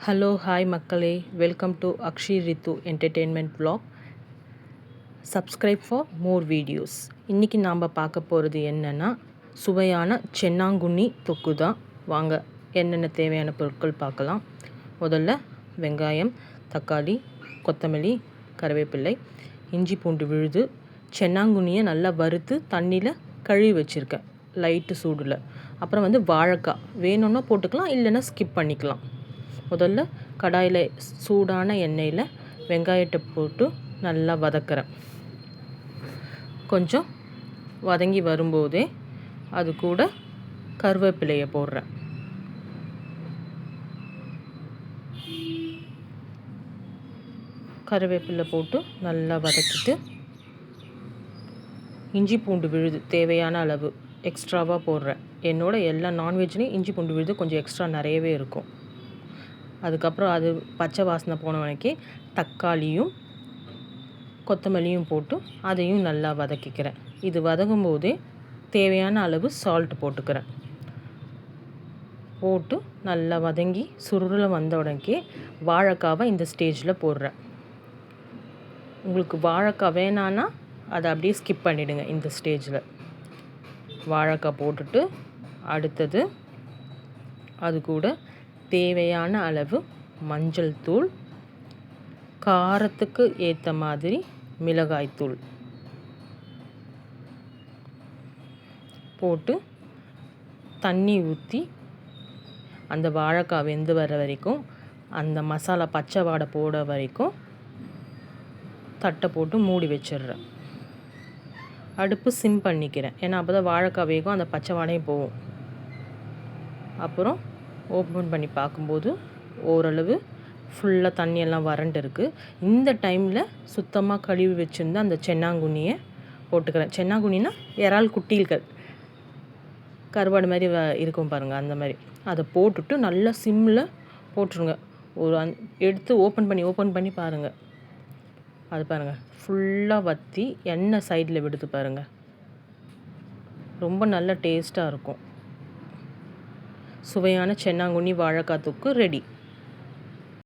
Hello hi மக்களே, welcome to Akshi Ritu entertainment vlog. Subscribe for more videos. இன்றைக்கி நாம் பார்க்க போகிறது என்னென்னா சுவையான சென்னாங்குண்ணி தொக்கு தான். வாங்க என்னென்ன தேவையான பொருட்கள் பார்க்கலாம். முதல்ல வெங்காயம், தக்காளி, கொத்தமல்லி, கருவேப்பிள்ளை, இஞ்சி பூண்டு விழுது, சென்னாங்குண்ணியை நல்லா வறுத்து தண்ணியில் கழுவி வச்சுருக்கேன் லைட்டு சூடில். அப்புறம் வாழைக்காய் வேணும்னா போட்டுக்கலாம், இல்லைன்னா ஸ்கிப் பண்ணிக்கலாம். முதல்ல கடாயில் சூடான எண்ணெயில் வெங்காயத்தை போட்டு நல்லா வதக்குறேன். கொஞ்சம் வதங்கி வரும்போதே அது கூட கருவேப்பிலையை போடுறேன். கருவேப்பிலை போட்டு நல்லா வதக்கிட்டு இஞ்சி பூண்டு விழுது தேவையான அளவு எக்ஸ்ட்ராவாக போடுறேன். என்னோட எல்லா நான்வெஜ்லேயும் இஞ்சி பூண்டு விழுது கொஞ்சம் எக்ஸ்ட்ரா நிறையவே இருக்கும். அதுக்கப்புறம் அது பச்சை வாசனை போன வரைக்கி தக்காளியும் கொத்தமல்லியும் போட்டு அதையும் நல்லா வதக்கிக்கிறேன். இது வதங்கும் போதே தேவையான அளவு சால்ட் போட்டுக்கிறேன். போட்டு நல்லா வதங்கி சுருள வந்த உடனே வாழைக்காவை இந்த ஸ்டேஜில் போடுறேன். உங்களுக்கு வாழைக்காய் வேணான்னா அதை அப்படியே ஸ்கிப் பண்ணிவிடுங்க. இந்த ஸ்டேஜில் வாழைக்காய் போட்டுட்டு அடுத்தது அது கூட தேவையான அளவு மஞ்சள் தூள், காரத்துக்கு ஏற்ற மாதிரி மிளகாய்த்தூள் போட்டு தண்ணி ஊற்றி அந்த வாழைக்காய் வெந்து வர வரைக்கும், அந்த மசாலா பச்சை வாடை போட வரைக்கும் தட்டை போட்டு மூடி வச்சிடுறேன். அடுப்பு சிம் பண்ணிக்கிறேன். ஏன்னா அப்போ தான் வாழைக்காய் வேகும், அந்த பச்சை வாடையும் போகும். அப்புறம் ஓப்பன் பண்ணி பார்க்கும்போது ஓரளவு ஃபுல்லாக தண்ணியெல்லாம் வறண்டு இருக்குது. இந்த டைமில் சுத்தமாக கழுவி வச்சுருந்த அந்த சென்னாங்குண்ணியை போட்டுக்கிறேன். சென்னாங்குண்ணினா இறால் குட்டிகள் கருவாடு மாதிரி இருக்கும் பாருங்கள், அந்த மாதிரி. அதை போட்டுட்டு நல்லா சிம்மில் போட்டுருங்க. ஒரு எடுத்து ஓப்பன் பண்ணி பாருங்கள். அது பாருங்கள், ஃபுல்லாக வற்றி எண்ணெய் சைடில் விடுத்து பாருங்கள். ரொம்ப நல்ல டேஸ்ட்டாக இருக்கும். சுவையான சென்னாங்குண்ணி வாழைக்காய் தொக்கு ரெடி.